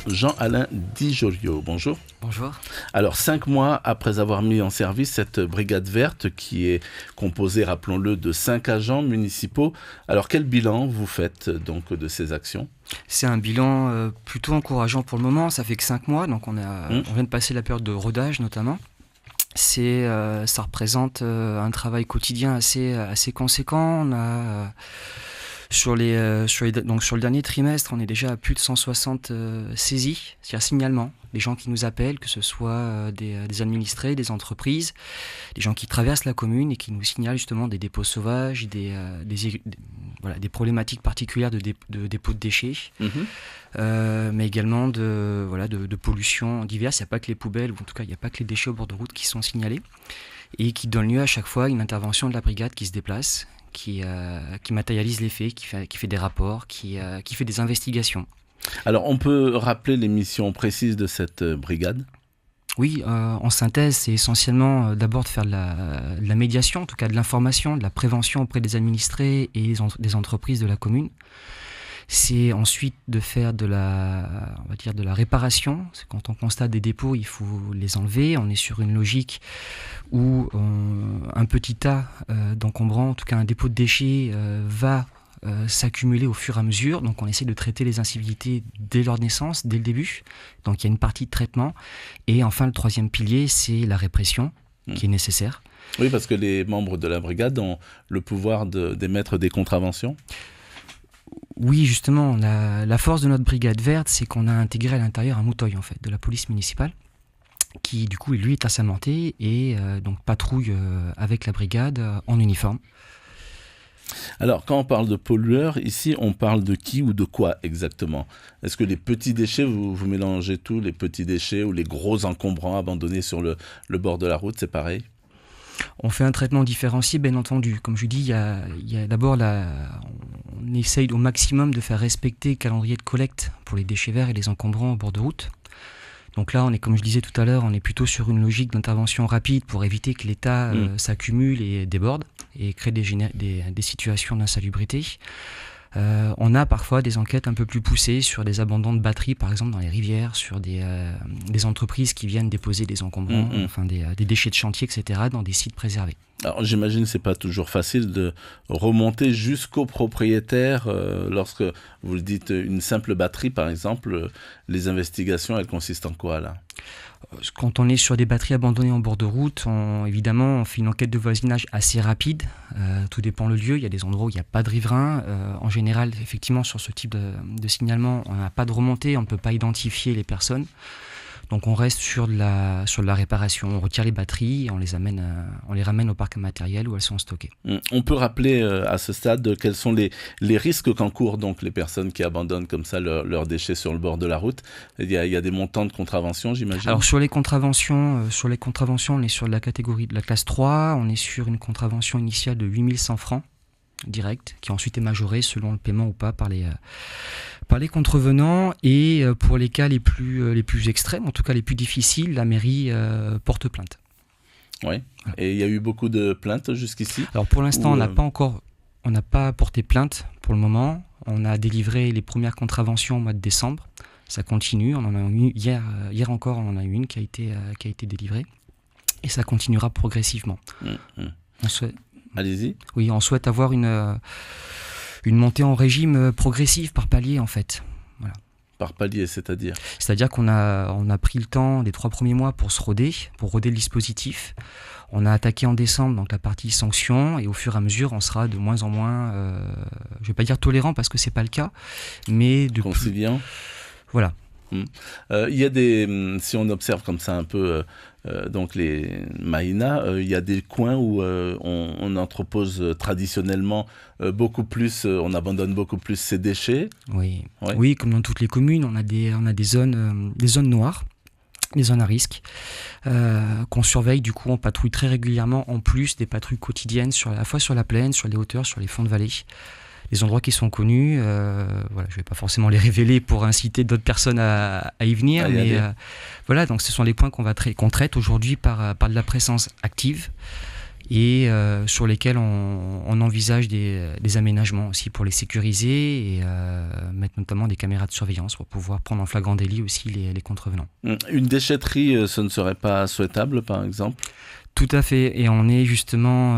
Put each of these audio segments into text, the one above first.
Jean-Alain Di Giolio. Bonjour. Bonjour. Alors, 5 mois après avoir mis en service cette brigade verte qui est composée, rappelons-le, de 5 agents municipaux. Alors, quel bilan vous faites donc de ces actions ? C'est un bilan plutôt encourageant pour le moment. Ça fait que 5 mois, donc on vient de passer la période de rodage notamment. Ça représente un travail quotidien assez conséquent. On a sur le dernier trimestre, on est déjà à plus de 160 saisies, c'est-à-dire signalements. Des gens qui nous appellent, que ce soit des administrés, des entreprises, des gens qui traversent la commune et qui nous signalent justement des dépôts sauvages, des problématiques particulières de dépôts de déchets, mais également de pollution diverses. Il n'y a pas que les poubelles, ou en tout cas il n'y a pas que les déchets au bord de route qui sont signalés, et qui donne lieu à chaque fois à une intervention de la brigade qui se déplace, qui matérialise les faits, qui fait des rapports, qui fait des investigations. Alors, on peut rappeler les missions précises de cette brigade ? Oui, en synthèse, c'est essentiellement d'abord de faire de la médiation, en tout cas de l'information, de la prévention auprès des administrés et des entreprises de la commune. C'est ensuite de faire de la réparation. C'est quand on constate des dépôts, il faut les enlever. On est sur une logique où un petit tas d'encombrants, en tout cas un dépôt de déchets, va s'accumuler au fur et à mesure. Donc on essaie de traiter les incivilités dès leur naissance, dès le début. Donc il y a une partie de traitement. Et enfin, le troisième pilier, c'est la répression qui est nécessaire. Oui, parce que les membres de la brigade ont le pouvoir d'émettre des contraventions. Oui, justement, la force de notre brigade verte, c'est qu'on a intégré à l'intérieur un mouteuil, en fait, de la police municipale, qui, du coup, lui, est assermenté et donc patrouille avec la brigade en uniforme. Alors, quand on parle de pollueurs, ici, on parle de qui ou de quoi exactement ? Est-ce que les petits déchets, vous mélangez tous, les petits déchets ou les gros encombrants abandonnés sur le bord de la route, c'est pareil ? On fait un traitement différencié, bien entendu. Comme je dis, il y a d'abord on essaye au maximum de faire respecter le calendrier de collecte pour les déchets verts et les encombrants au bord de route. Donc là, comme je disais tout à l'heure, on est plutôt sur une logique d'intervention rapide pour éviter que l'État s'accumule et déborde et crée des situations d'insalubrité. On a parfois des enquêtes un peu plus poussées sur des abandons de batteries, par exemple dans les rivières, sur des entreprises qui viennent déposer des encombrants, des déchets de chantier, etc., dans des sites préservés. Alors j'imagine que ce n'est pas toujours facile de remonter jusqu'au propriétaire. Lorsque vous le dites, une simple batterie, par exemple, les investigations, elles consistent en quoi là ? Quand on est sur des batteries abandonnées en bord de route, évidemment, on fait une enquête de voisinage assez rapide. Tout dépend le lieu. Il y a des endroits où il n'y a pas de riverains. En général, effectivement, sur ce type de signalement, on n'a pas de remontée, on ne peut pas identifier les personnes. Donc on reste sur de la réparation. On retire les batteries, on les ramène au parc matériel où elles sont stockées. On peut rappeler à ce stade quels sont les risques qu'encourent donc les personnes qui abandonnent comme ça leurs déchets sur le bord de la route. Il y a des montants de contravention, j'imagine. Alors sur les contraventions, on est sur la catégorie de la classe 3. On est sur une contravention initiale de 8100 francs direct, qui ensuite est majorée selon le paiement ou pas par les contrevenants, et pour les cas les plus extrêmes, en tout cas les plus difficiles, la mairie porte plainte. Oui, et il y a eu beaucoup de plaintes jusqu'ici ? Alors pour l'instant, on n'a pas porté plainte pour le moment. On a délivré les premières contraventions au mois de décembre. Ça continue, on en a eu hier encore, on en a eu une qui a été délivrée, et ça continuera progressivement. Allez-y. Oui, on souhaite avoir une montée en régime progressive par palier, en fait. Voilà. Par palier, c'est-à-dire ? C'est-à-dire qu'on a pris le temps des 3 premiers mois pour roder le dispositif. On a attaqué en décembre donc la partie sanctions, et au fur et à mesure, on sera de moins en moins, je ne vais pas dire tolérant parce que ce n'est pas le cas, mais de conciliant. Voilà. Il y a si on observe comme ça un peu donc les maïnas, il y a des coins où on entrepose traditionnellement beaucoup plus, on abandonne beaucoup plus ces déchets. Oui, comme dans toutes les communes, on a des zones noires, des zones à risque, qu'on surveille. Du coup, on patrouille très régulièrement, en plus des patrouilles quotidiennes à la fois sur la plaine, sur les hauteurs, sur les fonds de vallée. Les endroits qui sont connus, je ne vais pas forcément les révéler pour inciter d'autres personnes à y venir, donc ce sont les points qu'on traite aujourd'hui par de la présence active et sur lesquels on envisage des aménagements aussi pour les sécuriser et mettre notamment des caméras de surveillance pour pouvoir prendre en flagrant délit aussi les contrevenants. Une déchetterie, ce ne serait pas souhaitable, par exemple ? Tout à fait, et on est justement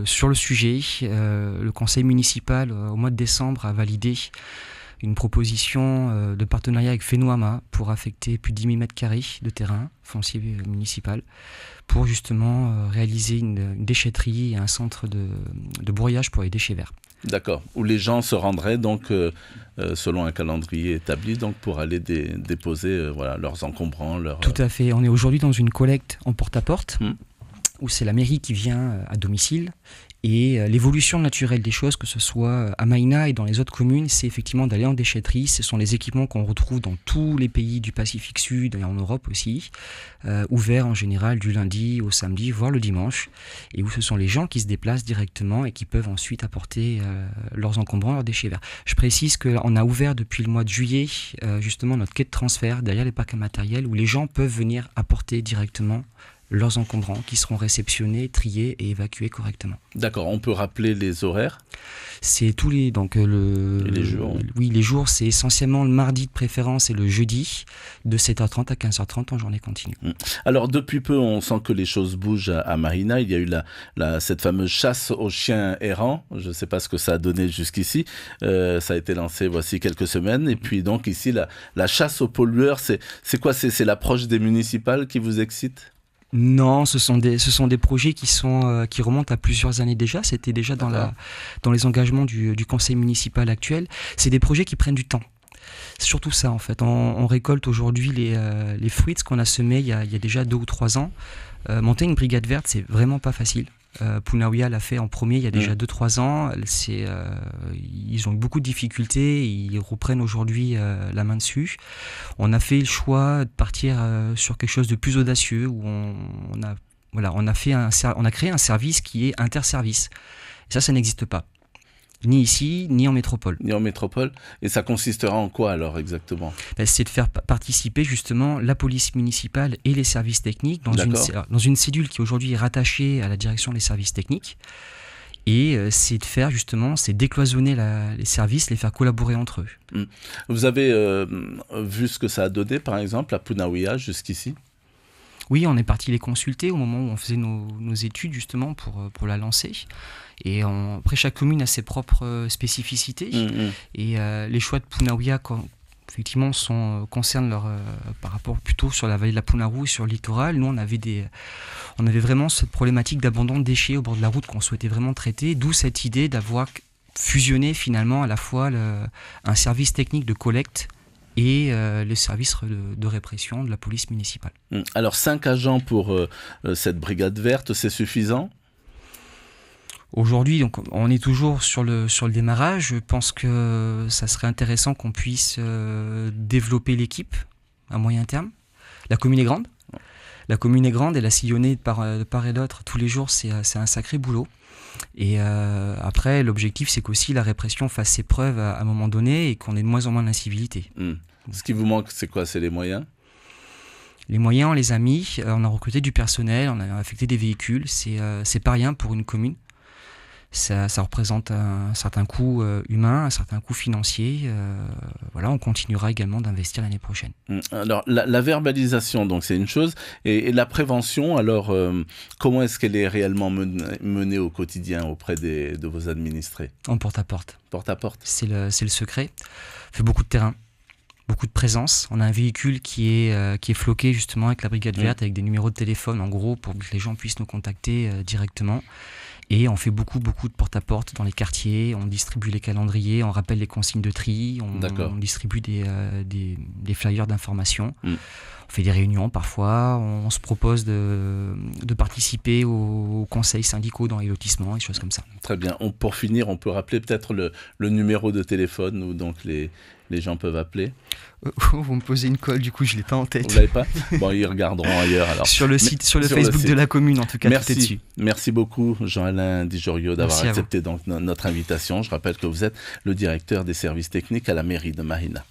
sur le sujet. Le conseil municipal, au mois de décembre, a validé une proposition de partenariat avec Fenouama pour affecter plus de 10 000 m² de terrain foncier municipal pour justement réaliser une déchetterie et un centre de broyage pour les déchets verts. D'accord, où les gens se rendraient donc selon un calendrier établi donc pour aller déposer leurs encombrants. Tout à fait, on est aujourd'hui dans une collecte en porte-à-porte où c'est la mairie qui vient à domicile. Et l'évolution naturelle des choses, que ce soit à Maïna et dans les autres communes, c'est effectivement d'aller en déchetterie. Ce sont les équipements qu'on retrouve dans tous les pays du Pacifique Sud et en Europe aussi, ouverts en général du lundi au samedi, voire le dimanche, et où ce sont les gens qui se déplacent directement et qui peuvent ensuite apporter leurs encombrants, leurs déchets verts. Je précise qu'on a ouvert depuis le mois de juillet justement notre quai de transfert derrière les parcs immatériels où les gens peuvent venir apporter directement leurs encombrants qui seront réceptionnés, triés et évacués correctement. D'accord, on peut rappeler les horaires ? C'est tous les... Donc et les jours ? Oui, les jours, c'est essentiellement le mardi de préférence et le jeudi, de 7h30 à 15h30 en journée continue. Alors, depuis peu, on sent que les choses bougent à Maïna. Il y a eu cette fameuse chasse aux chiens errants. Je ne sais pas ce que ça a donné jusqu'ici. Ça a été lancé voici quelques semaines. Et puis, donc, ici, la chasse aux pollueurs, c'est quoi ? C'est l'approche des municipales qui vous excite ? Non, ce sont des projets qui remontent à plusieurs années déjà. C'était déjà dans les engagements du conseil municipal actuel. C'est des projets qui prennent du temps. C'est surtout ça en fait. On récolte aujourd'hui les fruits de ce qu'on a semé il y a déjà 2 ou 3 ans. Monter une brigade verte, c'est vraiment pas facile. Punaouia l'a fait en premier il y a déjà 2-3 ans. Ils ont eu beaucoup de difficultés. Ils reprennent aujourd'hui la main dessus. On a fait le choix de partir sur quelque chose de plus audacieux où on a créé un service qui est interservice. Et ça n'existe pas. Ni ici, ni en métropole. Ni en métropole. Et ça consistera en quoi alors exactement ? C'est de faire participer justement la police municipale et les services techniques dans une cellule qui aujourd'hui est rattachée à la direction des services techniques. Et c'est de faire justement, c'est décloisonner les services, les faire collaborer entre eux. Vous avez vu ce que ça a donné par exemple à Punaouia jusqu'ici ? Oui, on est parti les consulter au moment où on faisait nos études justement pour la lancer. Et après, chaque commune a ses propres spécificités. Et les choix de Punaouia, effectivement, concernent par rapport plutôt sur la vallée de la Punarou et sur le littoral. Nous, on avait vraiment cette problématique d'abandon de déchets au bord de la route qu'on souhaitait vraiment traiter. D'où cette idée d'avoir fusionné finalement à la fois un service technique de collecte et les services de répression de la police municipale. Alors 5 agents pour cette brigade verte, c'est suffisant ? Aujourd'hui, donc, on est toujours sur le démarrage. Je pense que ça serait intéressant qu'on puisse développer l'équipe à moyen terme. La commune est grande. Et la sillonner de part et d'autre tous les jours, c'est un sacré boulot. Et après, l'objectif, c'est qu'aussi la répression fasse ses preuves à un moment donné et qu'on ait de moins en moins d'incivilité. Ce qui vous manque, c'est quoi ? C'est les moyens ? Les moyens, on les a mis. On a recruté du personnel, on a affecté des véhicules. C'est pas rien pour une commune. Ça représente un certain coût humain, un certain coût financier. On continuera également d'investir l'année prochaine. Alors, la verbalisation, donc, c'est une chose. Et la prévention, alors, comment est-ce qu'elle est réellement menée au quotidien auprès de vos administrés ? En porte-à-porte. Porte-à-porte. C'est le secret. On fait beaucoup de terrain, beaucoup de présence. On a un véhicule qui est floqué justement avec la brigade verte, avec des numéros de téléphone, en gros, pour que les gens puissent nous contacter directement. Et on fait beaucoup de porte-à-porte dans les quartiers, on distribue les calendriers, on rappelle les consignes de tri, on distribue des flyers d'information. On fait des réunions parfois, on se propose de participer aux conseils syndicaux dans les lotissements, des choses comme ça. Très bien. Pour finir, on peut rappeler peut-être le numéro de téléphone où donc les gens peuvent appeler. Vous me posez une colle, du coup je ne l'ai pas en tête. Vous ne l'avez pas ? Bon, ils regarderont ailleurs alors. Sur le site, sur le Facebook de la commune en tout cas. Merci. Tout est dessus. Merci beaucoup Jean-Alain Di-Jorio d'avoir accepté donc notre invitation. Je rappelle que vous êtes le directeur des services techniques à la mairie de Maïna.